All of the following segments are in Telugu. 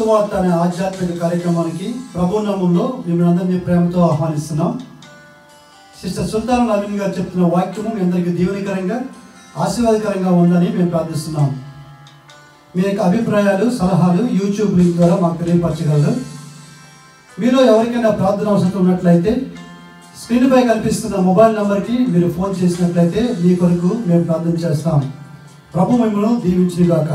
సువార్త అనే ఆధ్యాత్మిక కార్యక్రమానికి ప్రభు నామములో మిమ్మల్ని అందరినీ ప్రేమతో ఆహ్వానిస్తున్నాం. సిస్టర్ సుల్తాన్ నవీన్ గారు చెప్తున్న వాక్యము మీ అందరికీ దీవెనకరంగా ఆశీర్వాదకరంగా ఉందని మేము ప్రార్థిస్తున్నాం. మీ యొక్క అభిప్రాయాలు సలహాలు యూట్యూబ్ లింక్ ద్వారా మాకు తెలియపరచగలరు. మీలో ఎవరికైనా ప్రార్థన అవసరం ఉన్నట్లయితే స్క్రీన్పై కనిపిస్తున్న మొబైల్ నెంబర్కి మీరు ఫోన్ చేసినట్లయితే మీ కొరకు మేము ప్రార్థన చేస్తాం. ప్రభు మిమ్మల్ని దీవించుగాక.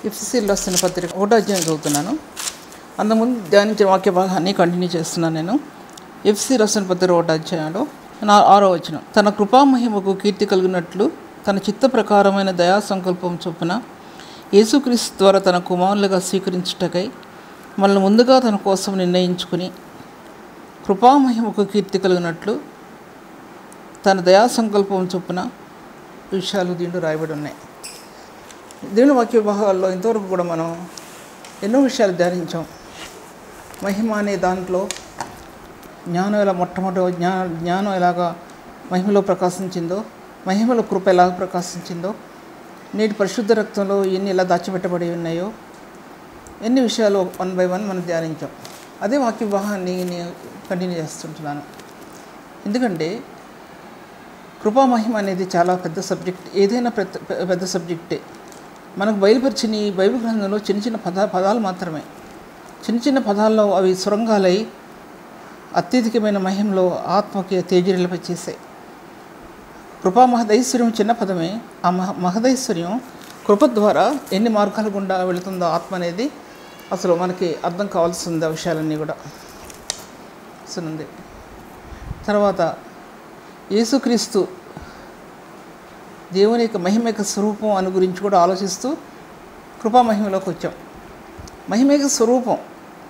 ఎఫ్ఎస్సీలో రాసిన పత్రిక 1వ అధ్యాయం చదువుతున్నాను. అంతకుముందు ధ్యానించిన వాక్య భాగాన్ని కంటిన్యూ చేస్తున్నాను. నేను ఎఫ్ఎస్సీ రాసిన పత్రిక 1వ అధ్యాయంలో 6వ వచనం, తన కృపామహిమకు కీర్తి కలిగినట్లు తన చిత్త ప్రకారమైన దయా సంకల్పం చొప్పున యేసుక్రీస్తు ద్వారా తన కుమారులుగా స్వీకరించుటకై మనల్ని ముందుగా తన కోసం నిర్ణయించుకుని కృపామహిమకు కీర్తి కలిగినట్లు తన దయా సంకల్పం చొప్పున విషయాలు దీంట్లో రాయబడి ఉన్నాయి. దేవుని వాక్య భాగాల్లో ఇంతవరకు కూడా మనం ఎన్నో విషయాలు ధ్యానించాం. మహిమ అనే దాంట్లో జ్ఞానం ఎలా జ్ఞానం ఎలాగా మహిమలో ప్రకాశించిందో, మహిమలో కృప ఎలా ప్రకాశించిందో, నేటి పరిశుద్ధ రక్తంలో ఎన్ని ఎలా దాచిపెట్టబడి ఉన్నాయో, ఎన్ని విషయాలు 1 by 1 మనం ధ్యానించాం. అదే వాక్య భాగాన్ని నేను కంటిన్యూ చేస్తుంటున్నాను. ఎందుకంటే కృపామహిమ అనేది చాలా పెద్ద సబ్జెక్ట్. ఏదైనా పెద్ద సబ్జెక్టే. మనకు బయలుపరిచిన ఈ బైబిల్ గ్రంథంలో చిన్న చిన్న పదాలు మాత్రమే. చిన్న చిన్న పదాల్లో అవి సొరంగాలై అత్యధికమైన మహిమలో ఆత్మకి తేజరిల్ప చేసాయి. కృపా మహదైశ్వర్యం చిన్న పదమే. ఆ మహదైశ్వర్యం కృప ద్వారా ఎన్ని మార్గాల గుండా వెళుతుందో ఆత్మ అనేది అసలు మనకి అర్థం కావాల్సింది. ఆ విషయాలన్నీ కూడా ఉంది. తర్వాత యేసుక్రీస్తు దేవుని యొక్క మహిమ యొక్క స్వరూపం అని గురించి కూడా ఆలోచిస్తూ కృపా మహిమలోకి వచ్చాం. మహిమ యొక్క స్వరూపం,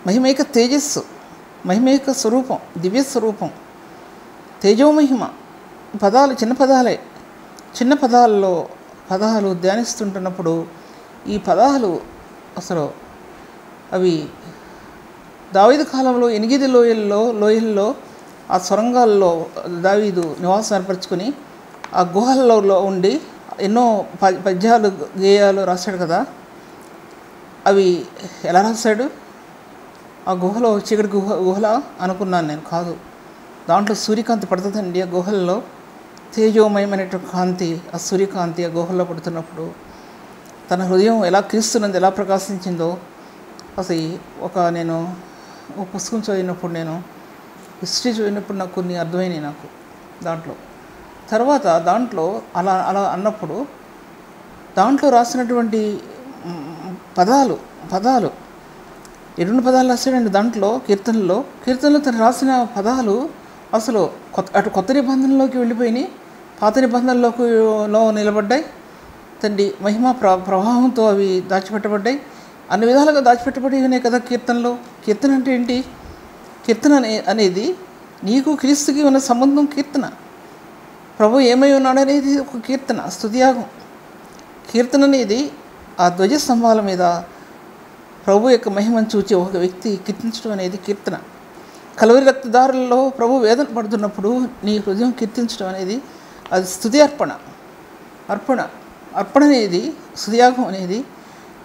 మహిమ యొక్క తేజస్సు, మహిమ యొక్క స్వరూపం, దివ్య స్వరూపం, తేజోమహిమ పదాలు చిన్న పదాలే. చిన్న పదాలు ధ్యానిస్తుంటున్నప్పుడు ఈ పదాలు అసలు అవి దావీదు కాలంలో 8 లోయల్లో ఆ సొరంగాల్లో దావీదు నివాసం ఏర్పరచుకొని ఆ గుహల్లో ఉండి ఎన్నో పద్యాలు గేయాలు రాశాడు కదా. అవి ఎలా రాశాడు? ఆ గుహలో చీకటి గుహలా అనుకున్నాను నేను. కాదు, దాంట్లో సూర్యకాంతి పడుతుందండి. ఆ గుహల్లో తేజోమయమైనటువంటి కాంతి, ఆ సూర్యకాంతి ఆ గుహల్లో పడుతున్నప్పుడు తన హృదయం ఎలా క్రీస్తునందు ఎలా ప్రకాశించిందో అసలు నేను ఒక పుస్తకం చదివినప్పుడు, నేను హిస్టరీ చదివినప్పుడు నాకు కొన్ని అర్థమైనాయి నాకు దాంట్లో. తర్వాత దాంట్లో అలా అన్నప్పుడు దాంట్లో రాసినటువంటి పదాలు 2 పదాలు రాశాడండి దాంట్లో. కీర్తనలో తను రాసిన పదాలు అసలు కొత్త నిబంధనలోకి వెళ్ళిపోయినాయి, పాత నిబంధనలో నిలబడ్డాయి. తండ్రి మహిమ ప్రవాహంతో అవి దాచిపెట్టబడ్డాయి. అన్ని విధాలుగా దాచిపెట్టబడి ఉన్నాయి కదా కీర్తనలో. కీర్తన అంటే ఏంటి? కీర్తన అనేది నీకు క్రీస్తుకి ఉన్న సంబంధం. కీర్తన ప్రభు ఏమై ఉన్నాడనేది ఒక కీర్తన, స్తుతియాగం. కీర్తన అనేది ఆ ధ్వజస్తంభాల మీద ప్రభు యొక్క మహిమను చూచి ఒక వ్యక్తి కీర్తించడం అనేది కీర్తన. కలువరి రక్తదారులలో ప్రభు వేదన పడుతున్నప్పుడు నీ హృదయం కీర్తించడం అనేది అది స్తుతి అర్పణ అనేది స్తుతియాగం అనేది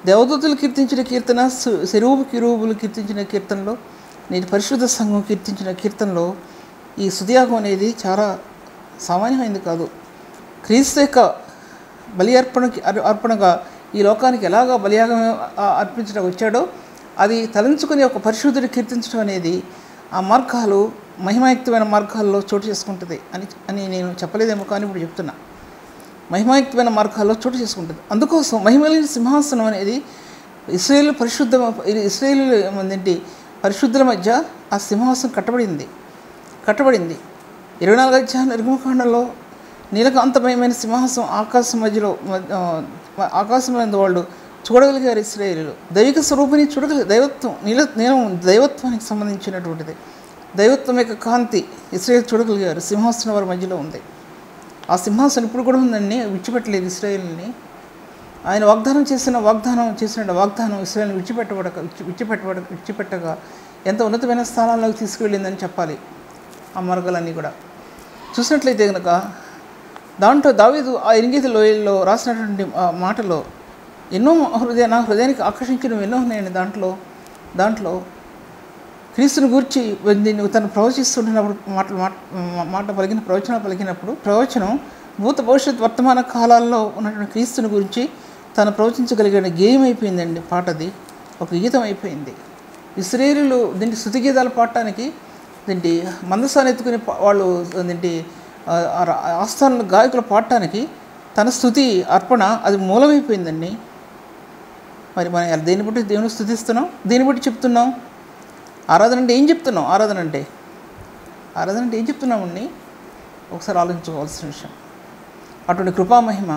దేవదూతలు కీర్తించిన కీర్తన, సెరూబు కిరూబులు కీర్తించిన కీర్తనలో, నేటి పరిశుద్ధ సంఘం కీర్తించిన కీర్తనలో ఈ స్తుతియాగం అనేది చాలా సామాన్యమైనది కాదు. క్రీస్తు యొక్క బలి అర్పణగా ఈ లోకానికి ఎలాగా బలియాగం అర్పించడం వచ్చాడో అది తలంచుకుని ఒక పరిశుద్ధుడు కీర్తించడం అనేది ఆ మార్గాలు మహిమాయుక్తమైన మార్గాల్లో చోటు చేసుకుంటుంది అని నేను చెప్పలేదేమో, కానీ ఇప్పుడు చెప్తున్నా. మహిమాయుక్తమైన మార్గాల్లో చోటు చేసుకుంటుంది. అందుకోసం మహిమలేని సింహాసనం అనేది ఇశ్రాయేలు పరిశుద్ధుల మధ్య ఆ సింహాసనం కట్టబడింది. 24 అధ్యాయం నిర్గమకాండంలో నీలకాంతమయమైన సింహాసనం ఆకాశం వాళ్ళు చూడగలిగారు ఇశ్రాయేలీయులు. దైవిక స్వరూపిని దైవత్వం దైవత్వానికి సంబంధించినటువంటిది. దైవత్వం యొక్క కాంతి ఇశ్రాయేలు చూడగలిగారు. సింహాసనం వారి మధ్యలో ఉంది. ఆ సింహాసనం ఇప్పుడు కూడా ఉందండి, విడిచిపెట్టలేదు ఇశ్రాయేలుని. ఆయన వాగ్దానం చేసిన వాగ్దానం ఇశ్రాయేలుని విడిచిపెట్టగా ఎంత ఉన్నతమైన స్థానాల్లోకి తీసుకువెళ్ళిందని చెప్పాలి. ఆ మార్గాలన్నీ కూడా చూసినట్లయితే కనుక దాంట్లో దావీదు ఆ ఎరింగేతి లోయల్లో రాసినటువంటి మాటలో ఎన్నో నా హృదయానికి ఆకర్షించినవి ఎన్నో ఉన్నాయండి. దాంట్లో క్రీస్తుని గూర్చి తను ప్రవచిస్తుంటున్నప్పుడు ప్రవచనం భూత భవిష్యత్ వర్తమాన కాలాల్లో ఉన్నటువంటి క్రీస్తుని గురించి తను ప్రవచించగలిగిన గేయం అయిపోయిందండి. పాటది ఒక గీతం అయిపోయింది. ఇశ్రాయేలీయులు దీంట్లో స్తుతి గీతాలు పాడటానికి దీంటి మందసాన్ని ఎత్తుకుని వాళ్ళు దీంటి ఆస్థానంలో గాయకులు పాడటానికి తన స్తుతి అర్పణ అది మూలమైపోయిందండి. మరి మనం దేన్ని బట్టి దేవుని స్తుతిస్తున్నాం, దేన్ని బట్టి చెప్తున్నాం? ఆరాధన అంటే ఏం చెప్తున్నాం? ఆరాధన అంటే ఏం చెప్తున్నామండి? ఒకసారి ఆలోచించుకోవాల్సిన విషయం. అటువంటి కృపామహిమ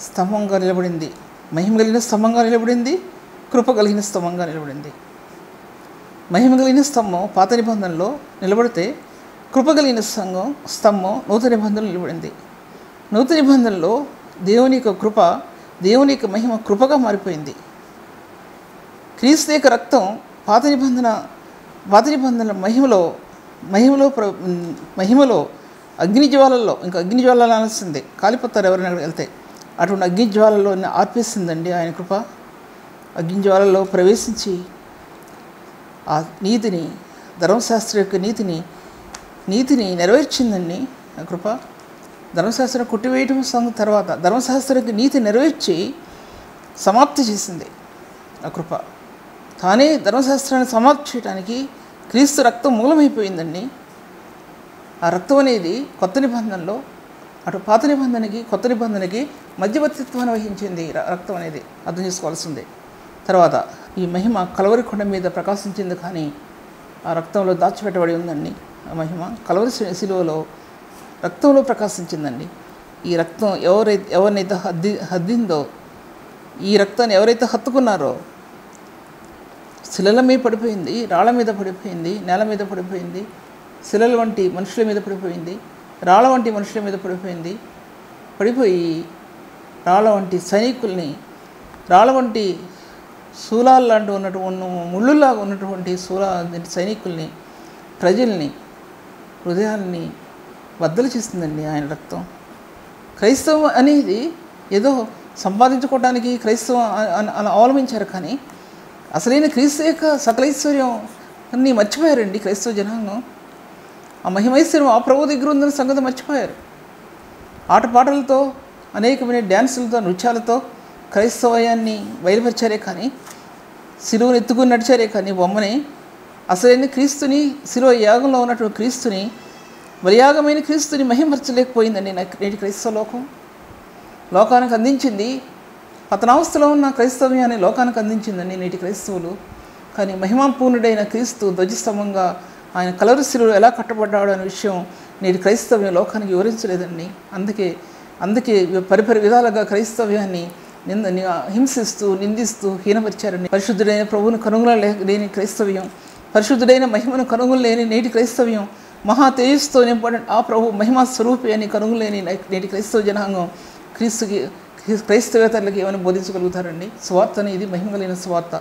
స్తంభంగా నిలబడింది. మహిమ కలిగిన స్తంభంగా నిలబడింది, కృప కలిగిన స్తంభంగా నిలబడింది. మహిమ కలిగిన స్తంభం పాత నిబంధనలో నిలబడితే, కృప కలిగిన స్తంభం నూతన నిబంధనలు నిలబడింది. నూతన నిబంధనలో దేవుని యొక్క కృప, దేవుని యొక్క మహిమ కృపగా మారిపోయింది. క్రీస్తు యొక్క రక్తం పాత నిబంధనల మహిమలో అగ్నిజ్వాలల్లో, ఇంకా అగ్నిజ్వాలలు అనాల్సిందే, కాలిపోతారు ఎవరైనా అక్కడికి వెళ్తే. అటువంటి అగ్నిజ్వాలలో ఆర్పేసిందండి ఆయన కృప. అగ్నిజ్వాలలో ప్రవేశించి ఆ నీతిని, ధర్మశాస్త్ర యొక్క నీతిని నెరవేర్చిందండి ఆ కృప. ధర్మశాస్త్రం కొట్టివేయటం తర్వాత ధర్మశాస్త్ర యొక్క నీతి నెరవేర్చి సమాప్తి చేసింది ఆ కృప. తానే ధర్మశాస్త్రాన్ని సమాప్తి చేయడానికి క్రీస్తు రక్తం మూలమైపోయిందండి. ఆ రక్తం అనేది కొత్త నిబంధనలో అటు పాత నిబంధనకి కొత్త నిబంధనకి మధ్యవర్తిత్వాన్ని వహించింది. రక్తం అనేది అర్థం చేసుకోవాల్సిందే. తర్వాత ఈ మహిమ కలవరి కొండ మీద ప్రకాశించింది, కానీ ఆ రక్తంలో దాచిపెట్టబడి ఉందండి. ఆ మహిమ కలవరి శిలువలో రక్తంలో ప్రకాశించిందండి. ఈ రక్తం ఎవరినైతే హద్దిందో, ఈ రక్తాన్ని ఎవరైతే హత్తుకున్నారో, శిలల మీద పడిపోయింది, రాళ్ళ మీద పడిపోయింది, నేల మీద పడిపోయింది, శిలల వంటి మనుషుల మీద పడిపోయింది, రాళ్ళ వంటి మనుషుల మీద పడిపోయి రాళ్ళ వంటి సైనికుల్ని, రాళ్ళ వంటి శూలాలు లాంటి ముళ్ళులాగా ఉన్నటువంటి సైనికుల్ని, ప్రజల్ని, హృదయాల్ని బద్దలు చేస్తుందండి ఆయన రక్తం. క్రైస్తవం అనేది ఏదో సంపాదించుకోవడానికి క్రైస్తవం అలా అవలంబించారు, కానీ అసలైన క్రీస్తు యొక్క సకలైశ్వర్యం అన్నీ మర్చిపోయారండి క్రైస్తవ జనాంగం. ఆ మహిమైశ్వర్యం ఆ ప్రభు దగ్గర ఉందని సంగతి మర్చిపోయారు. ఆటపాటలతో, అనేకమైన డ్యాన్సులతో, నృత్యాలతో క్రైస్తవయాన్ని బయలుపరిచారే కానీ, శిలువను ఎత్తుకుని నడిచారే కానీ బొమ్మని, అసలైన క్రీస్తుని, శిలువ యాగంలో ఉన్నటువంటి క్రీస్తుని, బలియాగమైన క్రీస్తుని మహిమపరచలేకపోయిందండి నేటి క్రైస్తవ లోకానికి అందించింది. పతనావస్థలో ఉన్న క్రైస్తవ్యాన్ని లోకానికి అందించిందండి నేటి క్రైస్తవులు. కానీ మహిమాపూర్ణుడైన క్రీస్తు ధ్వజస్తంభంగా ఆయన కలవరి శిలువలో ఎలా కట్టబడ్డాడు అనే విషయం నేటి క్రైస్తవ్యం లోకానికి వివరించలేదండి. అందుకే పరిపరి విధాలుగా క్రైస్తవ్యాన్ని హింసిస్తూ, నిందిస్తూ, హీనపరిచారండి. పరిశుద్ధుడైన ప్రభువును కనుగొనలేని క్రైస్తవ్యం, పరిశుద్ధుడైన మహిమను కనుగొనలేని నేటి క్రైస్తవ్యం, మహా తేజస్తో నింపబడిన ఆ ప్రభు మహిమా స్వరూపి అని కనుగొనలేని నేటి క్రైస్తవ జనాంగం క్రైస్తవేతరులకు ఏమైనా బోధించగలుగుతారండి? స్వార్థ అనేది మహిమ కలిగిన స్వార్థ.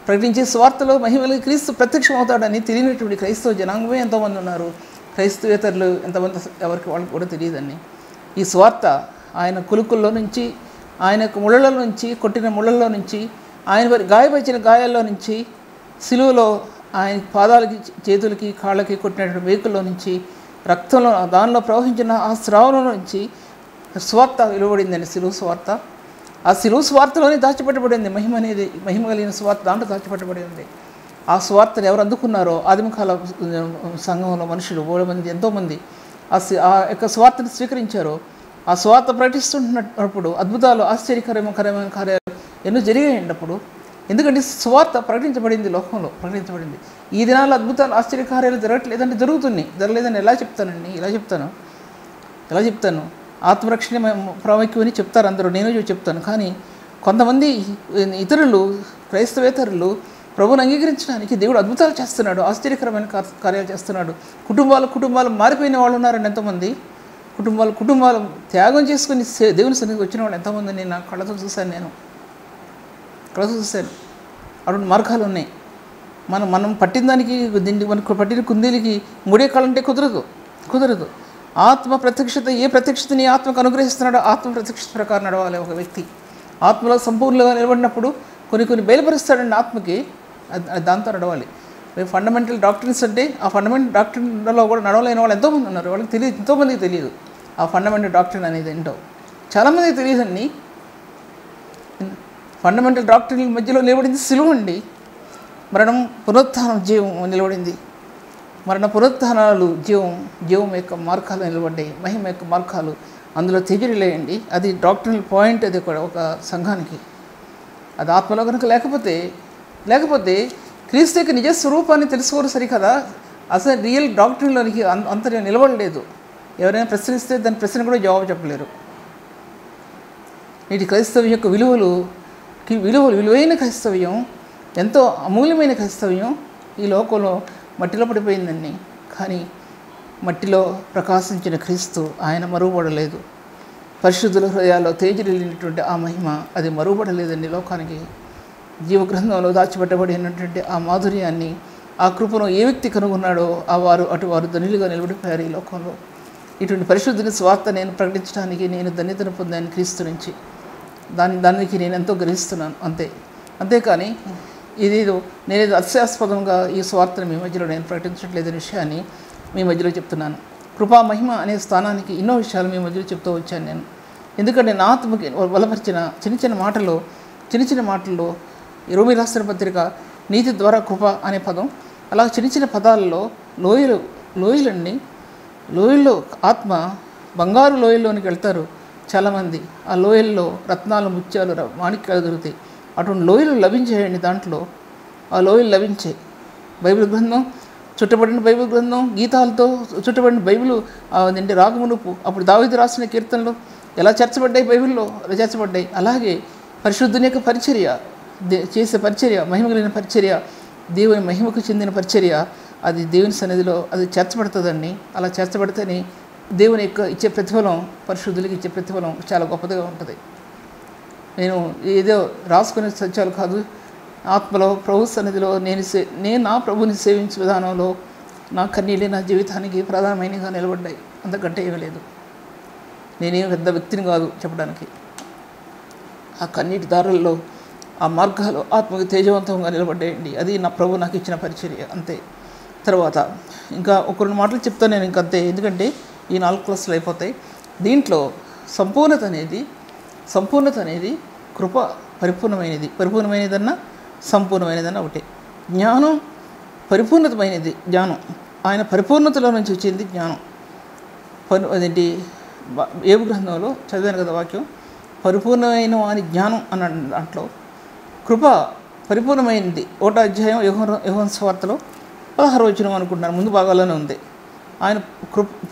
ప్రకటించే స్వార్థలో మహిమ కలిగిన క్రీస్తు ప్రత్యక్షమవుతాడని తెలియనటువంటి క్రైస్తవ జనాంగమే ఎంతోమంది ఉన్నారు. క్రైస్తవేతరులు ఎంతమంది ఎవరికి వాళ్ళకి కూడా తెలియదండి. ఈ స్వార్థ ఆయన కులుకుల్లో నుంచి ఆయన యొక్క ముళ్ళలో నుంచి, కొట్టిన ముళ్ళల్లో నుంచి, ఆయన గాయపరిచిన గాయాల్లో నుంచి, సిలువలో ఆయన పాదాలకి, చేతులకి, కాళ్ళకి కొట్టినటువంటి మేకుల్లో నుంచి, రక్తంలో దానిలో ప్రవహించిన ఆ స్రావంలో నుంచి స్వార్త వెలువడిందండి. సిలువ స్వార్త. ఆ సిలువ స్వార్థలోనే దాచిపెట్టబడింది మహిమ అనేది. మహిమ కలిగిన స్వార్థ దాంట్లో దాచిపెట్టబడి ఉంది. ఆ స్వార్థను ఎవరు అందుకున్నారో ఆదిమకాల సంఘంలో మనుషులు మంది, ఎంతోమంది ఆ యొక్క స్వార్థను స్వీకరించారో, ఆ స్వార్థ ప్రకటిస్తున్నప్పుడు అద్భుతాలు, ఆశ్చర్యకరమైన కార్యాలు ఎన్నో జరిగాయినప్పుడు. ఎందుకంటే స్వార్థ ప్రకటించబడింది, లోకంలో ప్రకటించబడింది. ఈ దినాల్లో అద్భుతాలు, ఆశ్చర్యకార్యాలు జరగట్లేదంటే జరుగుతున్నాయి. జరగలేదని ఎలా చెప్తానండి? ఎలా చెప్తాను? ఆత్మరక్షణ ప్రాముఖ్యమని చెప్తారు అందరూ, నేను చెప్తాను. కానీ కొంతమంది ఇతరులు, క్రైస్తవేతరులు ప్రభువుని అంగీకరించడానికి దేవుడు అద్భుతాలు చేస్తున్నాడు, ఆశ్చర్యకరమైన కార్యాలు చేస్తున్నాడు. కుటుంబాలు మారిపోయిన వాళ్ళు ఉన్నారండి ఎంతోమంది. కుటుంబాలు త్యాగం చేసుకుని దేవుని సన్నిధికి వచ్చిన వాళ్ళు ఎంతోమంది నేను నా కళ్ళతో చూశాను. అటువంటి మార్గాలు ఉన్నాయి. మనం పట్టిన దానికి, మనకు పట్టిన కుందేలికి ముడేకాలంటే కుదరదు. ఆత్మ ప్రత్యక్షత, ఏ ప్రత్యక్షతని ఆత్మకు అనుగ్రహిస్తున్నాడో ఆత్మ ప్రత్యక్షత ప్రకారం నడవాలి ఒక వ్యక్తి. ఆత్మలో సంపూర్ణంగా నిలబడినప్పుడు కొన్ని బయలుపరుస్తాడండి ఆత్మకి, దాంతో నడవాలి. ఫండమెంటల్ డాక్టరీన్స్ అంటే ఆ ఫండమెంటల్ డాక్టరీన్లో కూడా నడవలేని వాళ్ళు ఎంతోమంది ఉన్నారు. వాళ్ళకి తెలియదు, ఎంతోమందికి తెలియదు ఆ ఫండమెంటల్ డాక్టరీన్ అనేది ఏంటో. చాలామందికి తెలియదండి. ఫండమెంటల్ డాక్టరీల మధ్యలో నిలబడింది సిలువ అండి. మరణం, పునరుత్థానం, జీవం నిలబడింది. మరణ పునరుత్థానాలు జీవం యొక్క మార్గాలు నిలబడ్డాయి. మహిమ యొక్క మార్గాలు అందులో తెగిరిలేయండి. అది డాక్టరీనల్ పాయింట్. అది కూడా ఒక సంఘానికి అది ఆత్మలో కనుక లేకపోతే క్రీస్తు యొక్క నిజ స్వరూపాన్ని తెలుసుకోరు సరికదా. అసలు రియల్ డాక్టరీలోనికి అంతగా నిలబడలేదు. ఎవరైనా ప్రశ్నిస్తే దాని ప్రశ్న కూడా జవాబు చెప్పలేరు. నేటి క్రైస్తవ్యం యొక్క విలువైన క్రైస్తవ్యం, ఎంతో అమూల్యమైన క్రైస్తవ్యం ఈ లోకంలో మట్టిలో పడిపోయిందండి. కానీ మట్టిలో ప్రకాశించిన క్రీస్తు ఆయన మరుగుపడలేదు. పరిశుద్ధుల హృదయాల్లో తేజరిల్లినటువంటి ఆ మహిమ అది మరుగుపడలేదండి లోకానికి. జీవగ్రంథంలో దాచిపెట్టబడినటువంటి ఆ మాధుర్యాన్ని, ఆ కృపను ఏ వ్యక్తి కనుగొన్నాడో వారు ధనులుగా నిలబడిపోయారు ఈ లోకంలో. ఇటువంటి పరిశుద్ధిని స్వార్థ నేను ప్రకటించడానికి నేను ధన్యతను పొందాను క్రీస్తు నుంచి. దానికి నేను ఎంతో గ్రహిస్తున్నాను అంతేకాని నేనేదో అత్యాస్పదంగా ఈ స్వార్థను మీ మధ్యలో నేను ప్రకటించట్లేదనే విషయాన్ని మీ మధ్యలో చెప్తున్నాను. కృపా మహిమ అనే స్థానానికి ఎన్నో విషయాలు మీ మధ్యలో చెప్తూ వచ్చాను నేను. ఎందుకంటే నా ఆత్మకి బలపరిచిన చిన్న మాటల్లో రోమీ రాసిన పత్రిక నీతి ద్వారా కృప అనే పదం, అలా చిన్న పదాలలో లోయల్లో ఆత్మ బంగారు లోయల్లోనికి వెళ్తారు చాలామంది. ఆ లోయల్లో రత్నాలు, ముత్యాలు, మాణిక్యాలు దొరుకుతాయి. అటువంటి లోయలు లభించాయండి. దాంట్లో ఆ లోయలు లభించాయి. బైబిల్ గ్రంథం, చుట్టబడిన బైబిల్ గ్రంథం, గీతాలతో చుట్టబడిన బైబిల్ అదేంటి రాగమునుపు. అప్పుడు దావీదు రాసిన కీర్తనలు ఎలా చేర్చబడ్డాయి, బైబిల్లో ఎలా చేర్చబడ్డాయి. అలాగే పరిశుద్ధుని యొక్క పరిచర్య, చేసే పరిచర్య, మహిమ కలిగిన పరిచర్య, దేవుని మహిమకు చెందిన పరిచర్య, అది దేవుని సన్నిధిలో అది చేర్చబడుతుందండి. అలా చేర్చబడితేనే దేవుని యొక్క ఇచ్చే ప్రతిఫలం, పరిశుద్ధులకి ఇచ్చే ప్రతిఫలం చాలా గొప్పదిగా ఉంటుంది. నేను ఏదో రాసుకునే సత్యాలు కాదు. ఆత్మలో ప్రభు సన్నిధిలో నేను నా ప్రభుని సేవించే విధానంలో నా కన్నీళ్ళే నా జీవితానికి ప్రధానమైనగా నిలబడ్డాయి. అంతకంటే ఏమీ లేదు. నేనేం పెద్ద వ్యక్తిని కాదు చెప్పడానికి. ఆ కన్నీటి దారుల్లో, ఆ మార్గాలు ఆత్మకు తేజవంతంగా నిలబడ్డాయండి. అది నా ప్రభు నాకు ఇచ్చిన పరిచర్య, అంతే. తర్వాత ఇంకా ఒక 2 మాటలు చెప్తాను నేను ఇంకంతే. ఎందుకంటే ఈ 4 క్లాసులు అయిపోతాయి. దీంట్లో సంపూర్ణత అనేది కృప పరిపూర్ణమైనదన్నా సంపూర్ణమైనదన్నా ఒకటే. జ్ఞానం పరిపూర్ణతమైనది. జ్ఞానం ఆయన పరిపూర్ణతలో నుంచి వచ్చింది జ్ఞానం. అదేంటి ఏబు గ్రంథంలో చదివాను కదా వాక్యం, పరిపూర్ణమైన వాని జ్ఞానం అన్న దాంట్లో కృప పరిపూర్ణమైనది. 1వ అధ్యాయం యోహాను సువార్తలో 16వ వచనం అనుకుంటున్నాను, ముందు భాగాల్లోనే ఉంది. ఆయన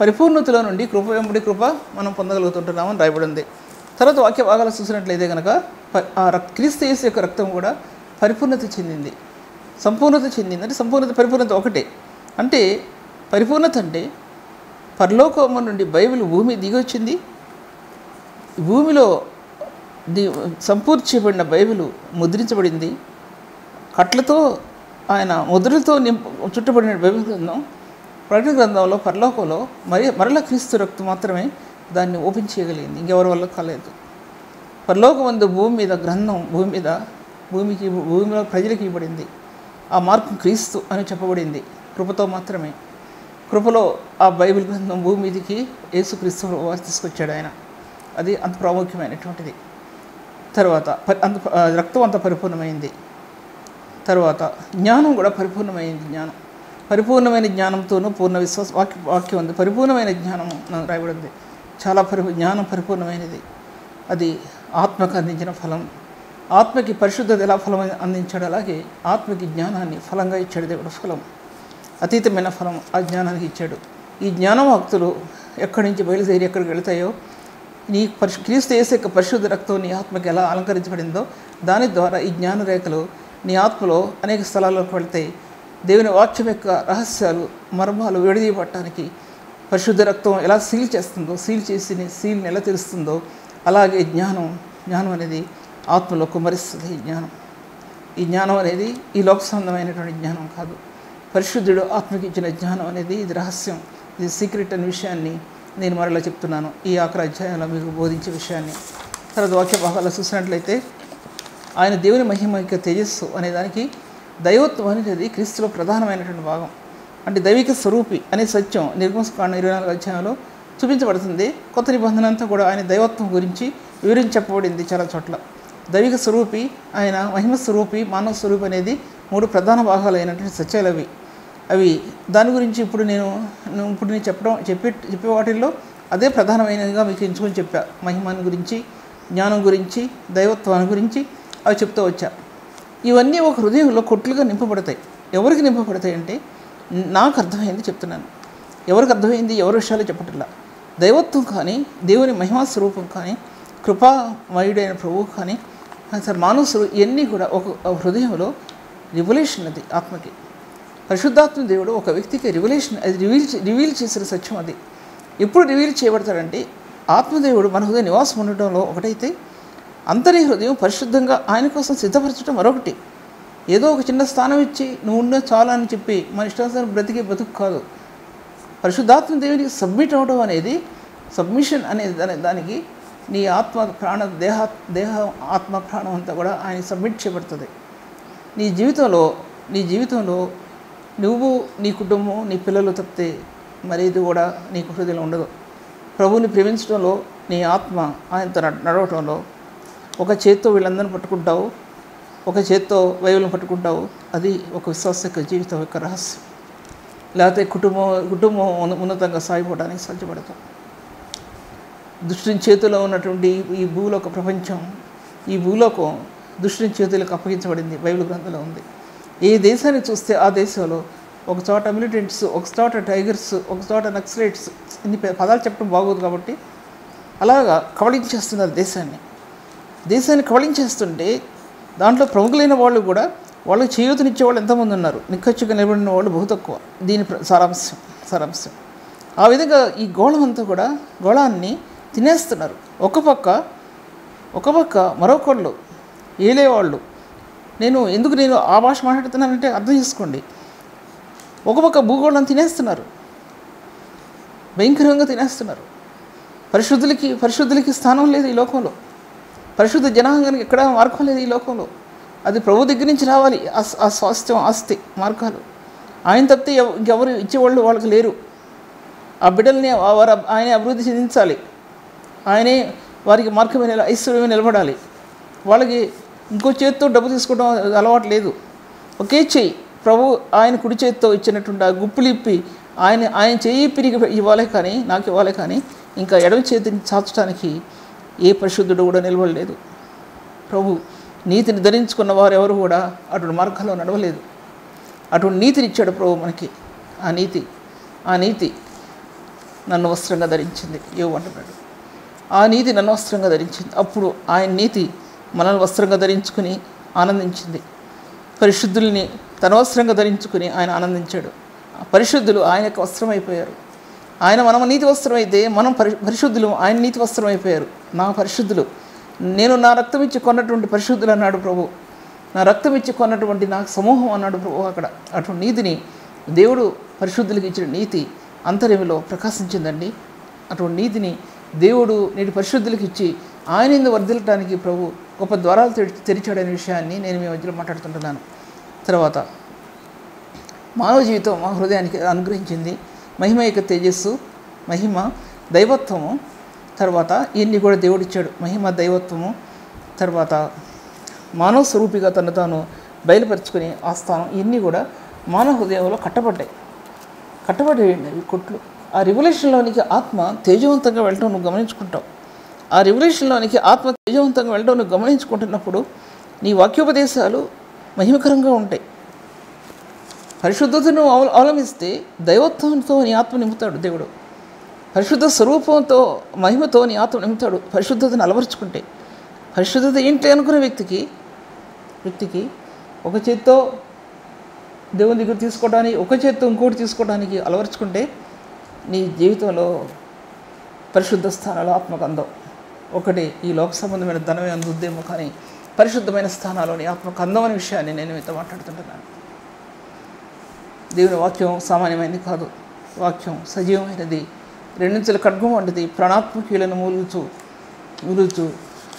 పరిపూర్ణతలో నుండి కృప వెంబడి కృప మనం పొందగలుగుతుంటున్నామని రాయబడి ఉంది. తర్వాత వాక్య భాగాలు చూసినట్లయితే కనుక ఆ క్రీస్తు యేసు యొక్క రక్తం కూడా పరిపూర్ణత చెందింది, సంపూర్ణత చెందింది. అంటే పరిపూర్ణత ఒకటే. అంటే పరిపూర్ణత అంటే పరలోకము నుండి బైబిల్ భూమి దిగి వచ్చింది. భూమిలో సంపూర్తి చేయబడిన బైబిల్ ముద్రించబడింది. కట్లతో ఆయన ముద్రలతో చుట్టబడిన బైబిల్ గ్రంథం, ప్రకటన గ్రంథంలో పరలోకంలో మరలా క్రీస్తు రక్తం మాత్రమే దాన్ని ఓపెన్ చేయగలిగింది. ఇంకెవరి వల్ల కాలేదు. పరలోకమందు భూమి మీద గ్రంథం భూమిలో ప్రజలకు ఇవ్వబడింది. ఆ మార్గం క్రీస్తు అని చెప్పబడింది. కృపతో మాత్రమే. కృపలో ఆ బైబిల్ గ్రంథం భూమి మీదకి యేసుక్రీస్తు వారు తీసుకొచ్చాడు ఆయన. అది అంత ప్రాముఖ్యమైనటువంటిది. తర్వాత రక్తం అంత పరిపూర్ణమైంది. తర్వాత జ్ఞానం కూడా పరిపూర్ణమైంది. పరిపూర్ణమైన జ్ఞానంతోనూ పూర్ణ వాక్యం ఉంది. పరిపూర్ణమైన జ్ఞానము రాయబడింది. చాలా జ్ఞానం పరిపూర్ణమైనది. అది ఆత్మకు అందించిన ఫలం. ఆత్మకి పరిశుద్ధత ఎలా ఫలం అందించాడు, అలాగే ఆత్మకి జ్ఞానాన్ని ఫలంగా ఇచ్చాడు దేవుడు. ఫలం, అతీతమైన ఫలం ఆ జ్ఞానానికి ఇచ్చాడు. ఈ జ్ఞానం భక్తులు ఎక్కడి నుంచి బయలుదేరి ఎక్కడికి వెళతాయో, నీ క్రీస్తు యేసు యొక్క పరిశుద్ధ రక్తం నీ ఆత్మకి ఎలా అలంకరించబడిందో దాని ద్వారా ఈ జ్ఞాన రేఖలు నీ ఆత్మలో అనేక స్థలాల్లోకి వెళతాయి. దేవుని వాక్యం యొక్క రహస్యాలు, మర్మాలు విడదీయబడటానికి పరిశుద్ధ రక్తం ఎలా సీల్ చేస్తుందో, సీల్ చేసి సీల్ని ఎలా తెలుస్తుందో, అలాగే జ్ఞానం అనేది ఆత్మలో కుమరిస్తుంది. ఈ జ్ఞానం అనేది ఈ లోక సంబంధమైనటువంటి జ్ఞానం కాదు. పరిశుద్ధుడు ఆత్మకి ఇచ్చిన జ్ఞానం అనేది ఇది రహస్యం, ఇది సీక్రెట్ అనే విషయాన్ని నేను మరలా చెప్తున్నాను ఈ ఆఖరి అధ్యాయంలో మీకు బోధించే విషయాన్ని. తర్వాత వాక్య భాగాల్లో చూసినట్లయితే ఆయన దేవుని మహిమ యొక్క తేజస్సు అనేదానికి దైవత్వం అనేది క్రీస్తులో ప్రధానమైనటువంటి భాగం. అంటే దైవిక స్వరూపి అనే సత్యం నిర్గమకాండం 24 అధ్యాయంలో చూపించబడుతుంది. కొత్త నిబంధన అంతా కూడా ఆయన దైవత్వం గురించి వివరించి చెప్పబడింది చాలా చోట్ల. దైవిక స్వరూపి ఆయన, మహిమ స్వరూపి, మానవ స్వరూపి అనేది 3 ప్రధాన భాగాలు అయినటువంటి సత్యాలు అవి దాని గురించి ఇప్పుడు నేను చెప్పే వాటిల్లో అదే ప్రధానమైనదిగా మీకు ఎంచుకొని చెప్పా. మహిమాన్ని గురించి, జ్ఞానం గురించి, దైవత్వాన్ని గురించి అవి చెప్తూ వచ్చా. ఇవన్నీ ఒక హృదయంలో కొట్లుగా నింపబడతాయి. ఎవరికి నింపబడతాయి అంటే నాకు అర్థమైంది చెప్తున్నాను. ఎవరికి అర్థమైంది ఎవరి విషయాలు చెప్పట్లా. దైవత్వం కానీ, దేవుని మహిమా స్వరూపం కానీ, కృపామయుడైన ప్రభువు కానీ, అసలు మానవ స్వరూపం ఇవన్నీ కూడా ఒక హృదయంలో రివల్యూషన్. అది ఆత్మకి పరిశుద్ధాత్మ దేవుడు ఒక వ్యక్తికి రివల్యూషన్, అది రివీల్ చేసిన సత్యం. అది ఎప్పుడు రివీల్ చేయబడతాడంటే ఆత్మదేవుడు మన హృదయ నివాసం ఉండటంలో ఒకటైతే, అంతరి హృదయం పరిశుద్ధంగా ఆయన కోసం సిద్ధపరచడం మరొకటి. ఏదో ఒక చిన్న స్థానం ఇచ్చి నువ్వు ఉన్న చాలా అని చెప్పి మన ఇష్టానుసారం బ్రతికే బతుకు కాదు. పరిశుద్ధాత్మ దేవునికి సబ్మిట్ అవ్వడం అనేది, సబ్మిషన్ అనేది దానికి నీ ఆత్మ ప్రాణ దేహ ఆత్మ ప్రాణం అంతా కూడా ఆయన సబ్మిట్ చేయబడుతుంది. నీ జీవితంలో నువ్వు, నీ కుటుంబం, నీ పిల్లలు తప్పితే మరేది కూడా నీకు హృదయంలో ఉండదు. ప్రభువుని ప్రేమించడంలో, నీ ఆత్మ ఆయనతో నడవటంలో ఒక చేత్తో వీళ్ళందరినీ పట్టుకుంటావు, ఒక చేత్తో బైబిల్ని పట్టుకుంటావు. అది ఒక విశ్వాస యొక్క జీవితం యొక్క రహస్యం. లేకపోతే కుటుంబం ఉన్నతంగా సాగిపోవడానికి సాధ్యపడతాం. దుష్టుని చేతిలో ఉన్నటువంటి ఈ భూలోక ప్రపంచం, ఈ భూలోకం దుష్టుని చేతులకు అప్పగించబడింది. బైబిల్ గ్రంథంలో ఉంది. ఏ దేశాన్ని చూస్తే ఆ దేశంలో ఒక చోట మిలిటెంట్స్, ఒక చోట టైగర్స్, ఒక చోట నక్సలైట్స్, ఇన్ని పదాలు చెప్పడం బాగోదు కాబట్టి అలాగా కబళించేస్తున్నారు దేశాన్ని కబళించేస్తుంటే దాంట్లో ప్రముఖులైన వాళ్ళు కూడా వాళ్ళకి చేయూతనిచ్చే వాళ్ళు ఎంతమంది ఉన్నారు, నిక్కచ్చిగా నిలబడిన వాళ్ళు బహు తక్కువ. దీని సారాంశం ఆ విధంగా ఈ గోళాన్ని తినేస్తున్నారు. ఒక పక్క మరొకళ్ళు ఏలేవాళ్ళు. నేను ఆ భాష మాట్లాడుతున్నానంటే అర్థం చేసుకోండి. ఒక పక్క భూగోళం తినేస్తున్నారు, భయంకరంగా తినేస్తున్నారు. పరిశుద్ధులకి స్థానం లేదు ఈ లోకంలో. పరిశుద్ధ జనాంగానికి ఎక్కడా మార్గం లేదు ఈ లోకంలో. అది ప్రభు దగ్గర నుంచి రావాలి ఆ స్వాస్థ్యం, ఆస్తి, మార్గాలు. ఆయన తప్పితే ఇంకెవరు ఇచ్చేవాళ్ళు వాళ్ళకి లేరు. ఆ బిడ్డల్ని ఆయనే అభివృద్ధి చెందించాలి. ఆయనే వారికి మార్గమైన ఐశ్వర్యమే నిలబడాలి. వాళ్ళకి ఇంకో చేతితో డబ్బు తీసుకోవడం అలవాటు లేదు. ఒకే చెయ్యి ప్రభు ఆయన కుడి చేతితో ఇచ్చినటువంటి ఆ గుప్పులిప్పి ఆయన చెయ్యి పిరిగి ఇవ్వాలి కానీ, నాకు ఇవ్వాలి కానీ, ఇంకా ఎడమ చేతిని చాచడానికి ఏ పరిశుద్ధుడు కూడా నిలబడలేదు. ప్రభు నీతిని ధరించుకున్న వారు ఎవరు కూడా అటువంటి మార్గాల్లో నడవలేదు. అటువంటి నీతిని ఇచ్చాడు ప్రభు మనకి. ఆ నీతి నన్ను వస్త్రంగా ధరించింది యోబు అంటున్నాడు. ఆ నీతి నన్ను వస్త్రంగా ధరించింది. అప్పుడు ఆయన నీతి మనల్ని వస్త్రంగా ధరించుకుని ఆనందించింది. పరిశుద్ధుల్ని తన వస్త్రంగా ధరించుకుని ఆయన ఆనందించాడు. పరిశుద్ధులు ఆయన యొక్క వస్త్రం అయిపోయారు. మనం నీతి వస్త్రం అయితే మనం పరిశుద్ధులు ఆయన నీతి వస్త్రం అయిపోయారు. నా పరిశుద్ధులు, నేను నా రక్తం ఇచ్చి కొన్నటువంటి పరిశుద్ధులు అన్నాడు ప్రభు. నా రక్తం ఇచ్చి కొన్నటువంటి నాకు సమూహం అన్నాడు ప్రభు. అక్కడ అటువంటి నీతిని దేవుడు పరిశుద్ధులకి ఇచ్చిన నీతి అంతర్యంలో ప్రకాశించిందండి. అటువంటి నీతిని దేవుడు నేటి పరిశుద్ధులకి ఇచ్చి ఆయన ఇందు వర్ధిల్లటానికి ప్రభు గొప్ప ద్వారాలు తెరిచాడనే విషయాన్ని నేను మీ మధ్యలో మాట్లాడుతుంటున్నాను. తర్వాత మానవ జీవితం మా హృదయానికి అనుగ్రహించింది మహిమ యొక్క తేజస్సు, మహిమ, దైవత్వము. తర్వాత ఇవన్నీ కూడా దేవుడిచ్చాడు. మహిమ, దైవత్వము, తర్వాత మానవ స్వరూపిగా తను తాను బయలుపరుచుకునే ఆస్థానం, ఇవన్నీ కూడా మానవ హృదయంలో కట్టబడేయండి అవి కొట్లు. ఆ రివల్యూషన్లోనికి ఆత్మ తేజవంతంగా వెళ్ళడం నువ్వు గమనించుకుంటావు. ఆ రివల్యూషన్లోనికి ఆత్మ తేజవంతంగా వెళ్ళడం నువ్వు గమనించుకుంటున్నప్పుడు నీ వాక్యోపదేశాలు మహిమకరంగా ఉంటాయి. పరిశుద్ధతను అవలంబిస్తే దైవత్వంతో నీ ఆత్మ నింపుతాడు దేవుడు. పరిశుద్ధ స్వరూపంతో, మహిమతో నీ ఆత్మ నింపుతాడు పరిశుద్ధతను అలవరుచుకుంటే. పరిశుద్ధత ఏంటి అనుకునే వ్యక్తికి ఒక చేత్తో దేవుని దగ్గర తీసుకోవడానికి, ఒక చేత్తో ఇంకోటి తీసుకోవడానికి అలవరుచుకుంటే నీ జీవితంలో పరిశుద్ధ స్థానాలు ఆత్మకు అందం. ఒకటి ఈ లోక సంబంధమైన ధనమే అందుద్దేమో, కానీ పరిశుద్ధమైన స్థానాలు నీ ఆత్మకు అందం అనే విషయాన్ని నేను మీతో మాట్లాడుతుంటున్నాను. దేవుని వాక్యం సామాన్యమైనది కాదు. వాక్యం సజీవమైనది, రెండింతల ఖడ్గం వంటిది, ప్రాణాత్మకీయులను మూలుచు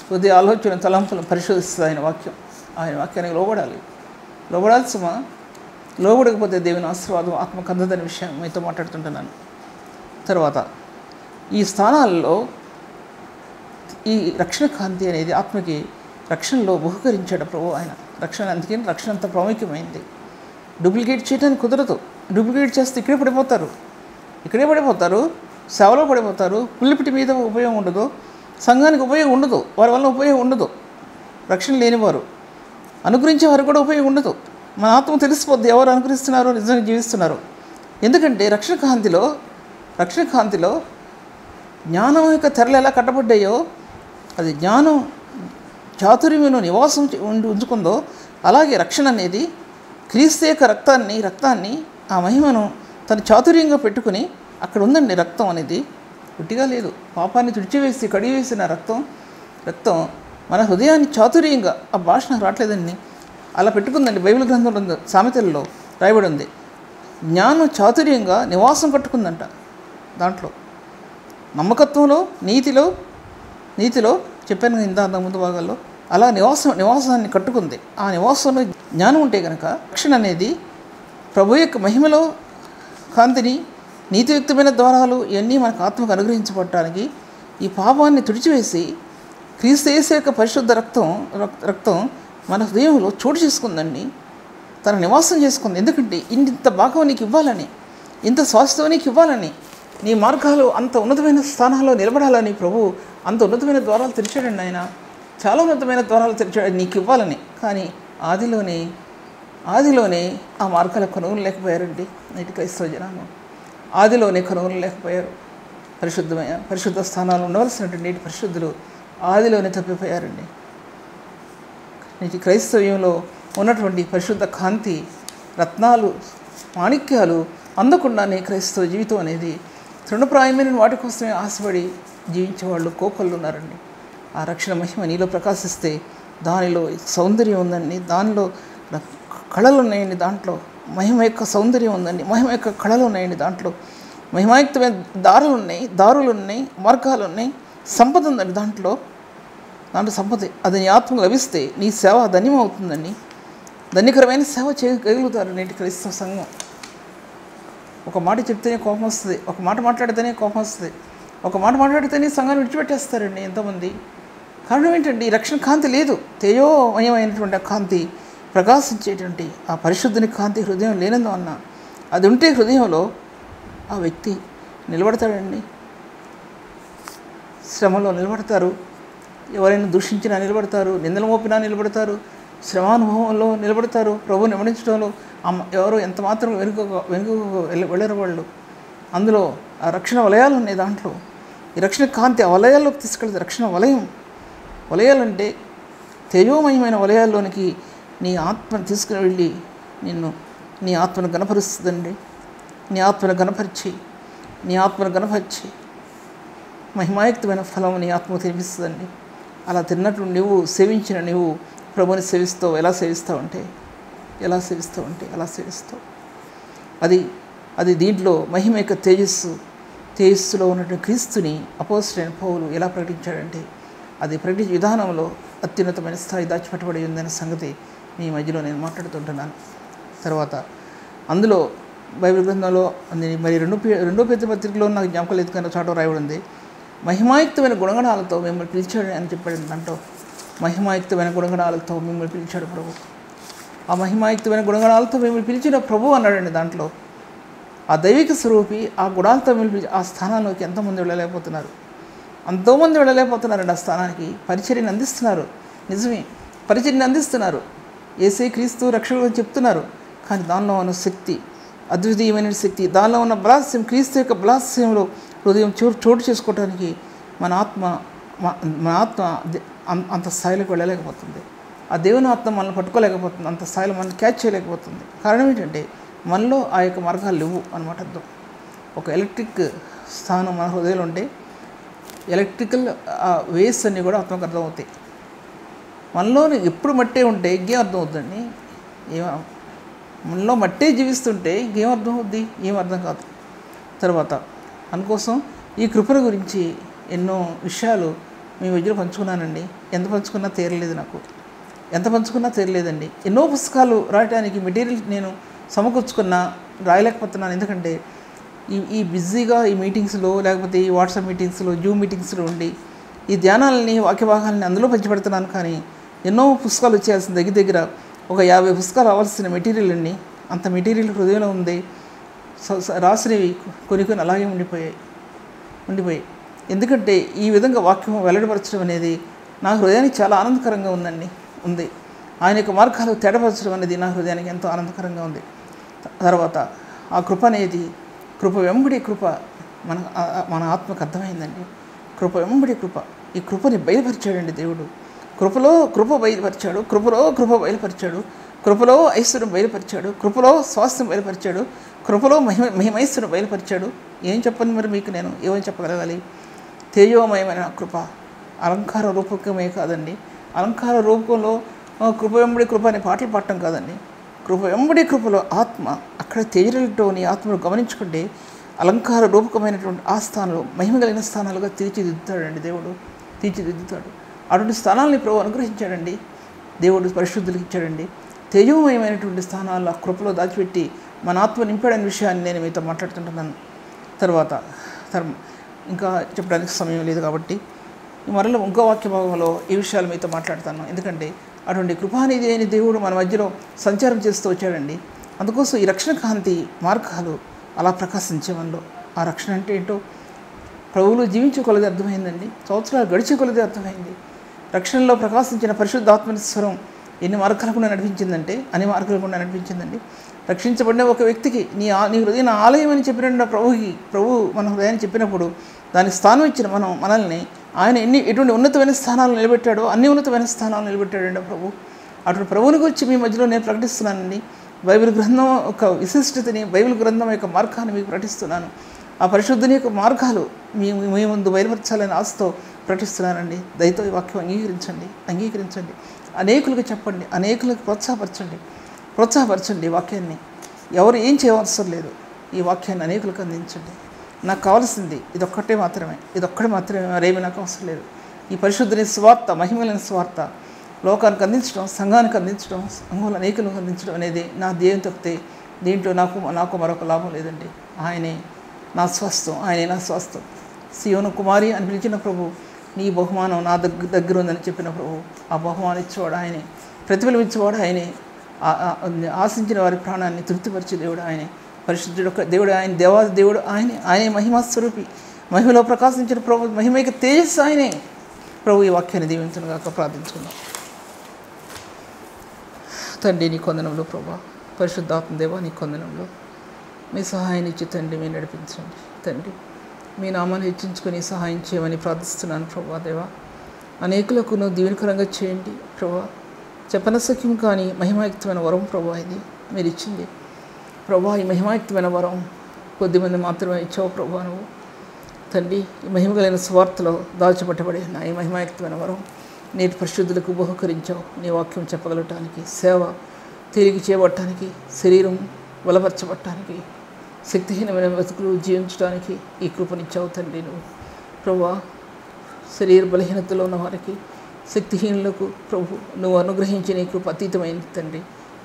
కొద్ది ఆలోచన తలంపులను పరిశోధిస్తుంది ఆయన వాక్యం. ఆయన వాక్యానికి లోబడాలి సుమా. లోబడకపోతే దేవుని ఆశీర్వాదం ఆత్మకు అందదని విషయం మీతో మాట్లాడుతుంటున్నాను. తర్వాత ఈ స్థానాల్లో ఈ రక్షణ కాంతి అనేది ఆత్మకి రక్షణలో బహుకరించాడు ప్రభు ఆయన. రక్షణ, అందుకని రక్షణ అంత ప్రాముఖ్యమైంది. డూప్లికేట్ చేయడానికి కుదరదు. డూప్లికేట్ చేస్తే ఇక్కడే పడిపోతారు, సేవలో పడిపోతారు. పుల్లిపిటి మీద ఉపయోగం ఉండదు, సంఘానికి ఉపయోగం ఉండదు, వారి వల్ల ఉపయోగం ఉండదు. రక్షణ లేనివారు, అనుగ్రహించే వారు కూడా ఉపయోగం ఉండదు. మన ఆత్మ తెలిసిపోద్ది ఎవరు అనుగ్రహిస్తున్నారో, నిజంగా జీవిస్తున్నారు. ఎందుకంటే రక్షణ కాంతిలో జ్ఞానం యొక్క తెరలు ఎలా కట్టబడ్డాయో, అది జ్ఞానం చాతుర్యమును నివాసం ఉంచుకుందో, అలాగే రక్షణ అనేది క్రీస్తు యొక్క రక్తాన్ని ఆ మహిమను తన చాతుర్యంగా పెట్టుకుని అక్కడ ఉందండి. రక్తం అనేది పుట్టిగా లేదు. పాపాన్ని తుడిచివేసి కడిగివేసిన రక్తం మన హృదయాన్ని చాతుర్యంగా, ఆ భాష నాకు రావట్లేదండి, అలా పెట్టుకుందండి. బైబిల్ గ్రంథంలో సామెతల్లో రాయబడి ఉంది. జ్ఞానం చాతుర్యంగా నివాసం కట్టుకుందంట. దాంట్లో నమ్మకత్వంలో, నీతిలో చెప్పాను ఇంత ముందు భాగాల్లో, అలా నివాసాన్ని కట్టుకుంది. ఆ నివాసంలో జ్ఞానం ఉంటే కనుక రక్షణ అనేది ప్రభు యొక్క మహిమలో కాంతిని, నీతియుక్తమైన ద్వారాలు ఇవన్నీ మనకు ఆత్మకు అనుగ్రహించబడటానికి ఈ పాపాన్ని తుడిచివేసి క్రీస్తు యేసు యొక్క పరిశుద్ధ రక్తం మన హృదయంలో చోటు చేసుకుందండి. తన నివాసం చేసుకుంది. ఎందుకంటే ఇంత భాగం నీకు ఇవ్వాలని, ఇంత స్వాస్థ్యం నీకు ఇవ్వాలని, నీ మార్గాలు అంత ఉన్నతమైన స్థానాల్లో నిలబడాలని ప్రభు అంత ఉన్నతమైన ద్వారాలు తెరిచాడండి. ఆయన చాలా ఉన్నతమైన ద్వారాలు తెరిచాడు నీకు ఇవ్వాలని. కానీ ఆదిలోనే ఆ మార్గాల కనుగొలు లేకపోయారండి నేటి క్రైస్తవ జనాలు. ఆదిలోనే కనుగొలు లేకపోయారు. పరిశుద్ధ స్థానాలు ఉండవలసినటువంటి నేటి పరిశుద్ధులు ఆదిలోనే తప్పిపోయారండి. నేటి క్రైస్తవ్యంలో ఉన్నటువంటి పరిశుద్ధ కాంతి, రత్నాలు, మాణిక్యాలు అందకుండానే క్రైస్తవ జీవితం అనేది తృణప్రాయమైన వాటి కోసమే ఆశపడి జీవించేవాళ్ళు కోకొల్లు ఉన్నారండి. ఆ రక్షణ మహిమ నీలో ప్రకాశిస్తే దానిలో సౌందర్యం ఉందండి, దానిలో కళలు ఉన్నాయండి, దాంట్లో మహిమ యొక్క సౌందర్యం ఉందండి, మహిమ యొక్క కళలు ఉన్నాయండి, దాంట్లో మహిమాయుక్తమైన దారులు ఉన్నాయి, మార్గాలు ఉన్నాయి, సంపద ఉందండి దాంట్లో సంపద. అది నీ ఆత్మకు లభిస్తే నీ సేవ ధన్యమవుతుందండి. ధన్యకరమైన సేవ చేయగలుగుతారు నేటి క్రైస్తవ సంఘం. ఒక మాట చెప్తేనే కోపం వస్తుంది, ఒక మాట మాట్లాడితేనే కోపం వస్తుంది, ఒక మాట మాట్లాడితేనే సంఘాన్ని విడిచిపెట్టేస్తారండి ఎంతోమంది. కారణం ఏంటండి? ఈ రక్షణ కాంతి లేదు. తేజోమయమైనటువంటి ఆ కాంతి, ప్రకాశించేటువంటి ఆ పరిశుద్ధుని కాంతి హృదయం లేనందువలన, అది ఉంటే హృదయంలో ఆ వ్యక్తి నిలబడతాడండి. శ్రమలో నిలబడతారు, ఎవరైనా దూషించినా నిలబడతారు, నిందలు మోపినా నిలబడతారు, శ్రమానుభవంలో నిలబడతారు, ప్రభువుని వెంబడించడంలో ఎవరు ఎంత మాత్రం వెనుక వెళ్ళరు వాళ్ళు. అందులో ఆ రక్షణ వలయాలు ఉన్నాయి. దాంట్లో ఈ రక్షణ కాంతి ఆ వలయాల్లోకి తీసుకెళ్తుంది. రక్షణ వలయాలంటే తేజోమయమైన వలయాల్లోనికి నీ ఆత్మను తీసుకుని వెళ్ళి నీ ఆత్మను గణపరుస్తుందండి. నీ ఆత్మను గణపరిచి మహిమాయుక్తమైన ఫలం నీ ఆత్మకు తినిపిస్తుందండి. అలా తిన్నట్టు నువ్వు సేవించిన నువ్వు ప్రభుని సేవిస్తావు. ఎలా సేవిస్తావు? అది దీంట్లో మహిమ యొక్క తేజస్సులో ఉన్నటువంటి క్రీస్తుని అపోస్తలుడైన పౌలు ఎలా ప్రకటించాడంటే, అది ప్రకటించే విధానంలో అత్యున్నతమైన స్థాయి దాచిపెట్టబడి ఉందనే సంగతి మీ మధ్యలో నేను మాట్లాడుతుంటున్నాను. తర్వాత అందులో బైబిల్ గ్రంథంలో మరి రెండో పేతురు పత్రికలో నాకు జ్ఞాపకం లేదు కానీ చాట రాయబడి ఉంది, మహిమాయుక్తమైన గుణగణాలతో మిమ్మల్ని పిలిచాడు అని చెప్పాడు. దాంట్లో మహిమాయుక్తమైన గుణగణాలతో మిమ్మల్ని పిలిచాడు ప్రభు. ఆ మహిమాయుక్తమైన గుణగణాలతో మిమ్మల్ని పిలిచిన ప్రభు అన్నాడండి. దాంట్లో ఆ దైవిక స్వరూపి ఆ గుణాలతో మిమ్మల్ని పిలిచి ఆ స్థానంలోకి ఎంతోమంది వెళ్ళలేకపోతున్నారు, ఎంతోమంది వెళ్ళలేకపోతున్నారండి. ఆ స్థానానికి పరిచర్యను అందిస్తున్నారు, నిజమే పరిచర్యను అందిస్తున్నారు, యేసే క్రీస్తు రక్షకుడు అని చెప్తున్నారు. కానీ దానిలో ఉన్న శక్తి అద్వితీయమైన శక్తి, దానిలో ఉన్న బలాస్యం, క్రీస్తు యొక్క బలాస్యంలో హృదయం చోటు చేసుకోవడానికి మన ఆత్మ అంత స్థాయిలోకి వెళ్ళలేకపోతుంది. ఆ దేవుని ఆత్మ మనల్ని పట్టుకోలేకపోతుంది, అంత స్థాయిలో మనల్ని క్యాచ్ చేయలేకపోతుంది. కారణం ఏంటంటే మనలో ఆ యొక్క మార్గాలు లేవు అన్నమాట అర్థం. ఒక ఎలక్ట్రిక్ స్థానం మన హృదయంలో ఉంటే ఎలక్ట్రికల్ వేస్ అన్నీ కూడా ఆత్మకు అర్థమవుతాయి. మనలోని ఎప్పుడు మట్టే ఉంటే ఇంకేం అర్థం అవుతుందండి, మనలో మట్టే జీవిస్తుంటే ఇంకేం అర్థం అవుద్ది, ఏం అర్థం కాదు. తర్వాత అందుకోసం ఈ కృపణ గురించి ఎన్నో విషయాలు మీ మధ్యలో పంచుకున్నానండి. ఎంత పంచుకున్నా తీరలేదు, నాకు ఎంత పంచుకున్నా తీరలేదండి. ఎన్నో పుస్తకాలు రాయడానికి మెటీరియల్ నేను సమకూర్చుకున్నా రాయలేకపోతున్నాను. ఎందుకంటే ఈ బిజీగా ఈ మీటింగ్స్లో లేకపోతే ఈ వాట్సాప్ మీటింగ్స్లో జూమ్ మీటింగ్స్లో ఉండి ఈ ధ్యానాలని వాక్య భాగాలని అందులో పంచిపెడుతున్నాను. కానీ ఎన్నో పుస్తకాలు వచ్చేయాల్సిన దగ్గర ఒక 50 పుస్తకాలు రావాల్సిన మెటీరియల్ అండి. అంత మెటీరియల్ హృదయంలో ఉంది. రాసినవి కొన్ని అలాగే ఉండిపోయాయి. ఎందుకంటే ఈ విధంగా వాక్యం వెల్లడిపరచడం అనేది నా హృదయానికి చాలా ఆనందకరంగా ఉంది. ఆయన యొక్క మార్గాలు తేడపరచడం అనేది నా హృదయానికి ఎంతో ఆనందకరంగా ఉంది. తర్వాత ఆ కృప అనేది కృప వెంబడి కృప మన ఆత్మకు అర్థమైందండి. కృప వెంబడి కృప, ఈ కృపని బయలుపరిచాడండి దేవుడు. కృప బయలుపరిచాడు, కృప బయలుపరిచాడు, కృపలో ఐశ్వర్యం బయలుపరిచాడు, కృపలో స్వాస్థ్యం బయలుపరిచాడు, కృపలో మహిమైశ్వర్యం బయలుపరిచాడు. ఏం చెప్పను మరి మీకు నేను ఏమని చెప్పగలగాలి? తేజోమయమైన కృప అలంకార రూపకమే కాదండి. అలంకార రూపంలో కృప వెంబడి కృప అనే పాటలు పాడటం కాదండి. కృప వెంబడి కృపలో ఆత్మ అక్కడ తేజలతోని ఆత్మను గమనించుకుంటే అలంకార రూపకమైనటువంటి ఆ స్థానంలో మహిమ కలిగిన స్థానాలుగా తీర్చిదిద్దుతాడండి దేవుడు, తీర్చిదిద్దుతాడు. అటువంటి స్థానాలని ప్రభు అనుగ్రహించాడండి. దేవుడు పరిశుద్ధులకు ఇచ్చాడండి. తేజోమయమైనటువంటి స్థానాల్లో ఆ కృపలో దాచిపెట్టి మన ఆత్మ నింపాడనే విషయాన్ని నేను మీతో మాట్లాడుతుంటున్నాను. తర్వాత ఇంకా చెప్పడానికి సమయం లేదు కాబట్టి మరలా ఇంకో వాక్య భాగంలో ఈ విషయాలు మీతో మాట్లాడతాను. ఎందుకంటే అటువంటి కృపానిధి అయిన దేవుడు మన మధ్యలో సంచారం చేస్తూ వచ్చాడండి. అందుకోసం ఈ రక్షణ కాంతి మార్గాలు అలా ప్రకాశించే మనలో. ఆ రక్షణ అంటే ఏంటో ప్రభువులు జీవించే కొలది అర్థమైందండి. సంవత్సరాలు గడిచే కొలది అర్థమైంది. రక్షణలో ప్రకాశించిన పరిశుద్ధాత్మని స్వరం ఎన్ని మార్గాలు కూడా నడిపించిందంటే అన్ని మార్గాలు కూడా నడిపించిందండి. రక్షించబడిన ఒక వ్యక్తికి నీ హృదయ ఆలయం అని చెప్పిన ప్రభు మన హృదయాన్ని చెప్పినప్పుడు దానికి స్థానం ఇచ్చిన మనల్ని ఆయన ఎటువంటి ఉన్నతమైన స్థానాలు నిలబెట్టాడో అన్ని ఉన్నతమైన స్థానాలు నిలబెట్టాడండి ప్రభు. అటువంటి ప్రభువుని గురించి మీ మధ్యలో నేను ప్రకటిస్తున్నానండి. బైబిల్ గ్రంథం యొక్క విశిష్టతని, బైబిల్ గ్రంథం యొక్క మార్గాన్ని మీకు ప్రకటిస్తున్నాను. ఆ పరిశుద్ధుని యొక్క మార్గాలు మీ ముందు బయలుపరచాలని ఆశతో ప్రకటిస్తున్నానండి. దయతో ఈ వాక్యం అంగీకరించండి. అనేకులకు చెప్పండి, అనేకులకు ప్రోత్సాహపరచండి. ఈ వాక్యాన్ని ఎవరు ఏం చేయవలసిన లేదు. ఈ వాక్యాన్ని అనేకులకు అందించండి. నాకు కావాల్సింది ఇదొక్కటే మాత్రమే, మరేమీ నాకు అవసరం లేదు. ఈ పరిశుద్ధుని స్వార్థ, మహిమలైన స్వార్థ లోకానికి అందించడం, సంఘానికి అందించడం, సంఘంలో అనేకులకు అందించడం అనేది నా ధ్యేయం తప్పితే దీంట్లో నాకు మరొక లాభం లేదండి. ఆయనే నా స్వాస్థ్యం. సియోను కుమారి అని పిలిచిన ప్రభు, నీ బహుమానం నా దగ్గర ఉందని చెప్పిన ప్రభు, ఆ బహుమానం ఇచ్చేవాడు ఆయనే, ప్రతిఫలమిచ్చేవాడు ఆయనే, ఆశించిన వారి ప్రాణాన్ని తృప్తిపరిచే దేవుడు ఆయనే, పరిశుద్ధుడు దేవుడు ఆయన, దేవాది దేవుడు ఆయనే మహిమాస్వరూపి, మహిమలో ప్రకాశించిన ప్రభు, మహిమైక తేజస్సు ఆయనే. ప్రభు ఈ వాక్యాన్ని దీవించనుగాక ప్రార్థించుకుందాం. తండ్రి నీ కొందనంలో ప్రభా, పరిశుద్ధాత్మ దేవా నీ కొందనంలో మీ సహాయాన్ని ఇచ్చి తండ్రి మీరు నడిపించండి. తండ్రి మీ నామాన్ని హెచ్చించుకొని సహాయం చేయమని ప్రార్థిస్తున్నాను ప్రభా. దేవా అనేకులకు నువ్వు దీవెనకరంగా చేయండి ప్రభా. చెప్పనసఖ్యం కానీ మహిమాయుక్తమైన వరం ప్రభా ఇది మీరు ఇచ్చింది ప్రభా. ఈ మహిమాయుక్తమైన వరం కొద్దిమంది మాత్రమే ఇచ్చావు ప్రభా. నువ్వు తండ్రి ఈ మహిమగలైన స్వార్థలో దాచిపెట్టబడి నా ఈ మహిమాయుక్తమైన వరం నేటి పరిశుద్ధులకు బహుకరించావు. నీ వాక్యం చెప్పగలటానికి, సేవ తిరిగి చేయబట్టడానికి, శరీరం బలపరచబట్టడానికి, శక్తిహీనమైన బతుకులు జీవించడానికి ఈ కృపనిచ్చావు తండ్రి. నువ్వు ప్రభా శరీర బలహీనతలో ఉన్న వారికి, శక్తిహీనులకు ప్రభు నువ్వు అనుగ్రహించిన నీ కృప అతీతమైంది తండ్రి.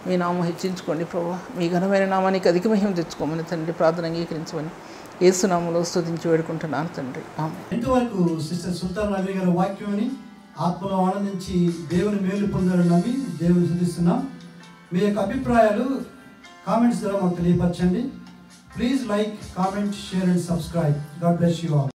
మీ నామం హెచ్చించుకోండి ప్రభు. మీ ఘనమైన నామానికి అధిక మహిమ తెచ్చుకోమని తండ్రి ప్రార్థన అంగీకరించమని యేసునామములో స్తుతించి వేడుకుంటున్నాను తండ్రి. ఆమేన్. ఇంతవరకు సిస్టర్ సుల్తాన్ నగరి గారి వాక్యాన్ని ఆత్మలో ఆనందించి దేవుని మేలు పొందాలని నమ్మి దేవుని స్తుతిస్తున్నాం. మీ యొక్క అభిప్రాయాలు కామెంట్స్ ద్వారా మాకు తెలియపరచండి. Please like, comment, share and subscribe. God bless you all.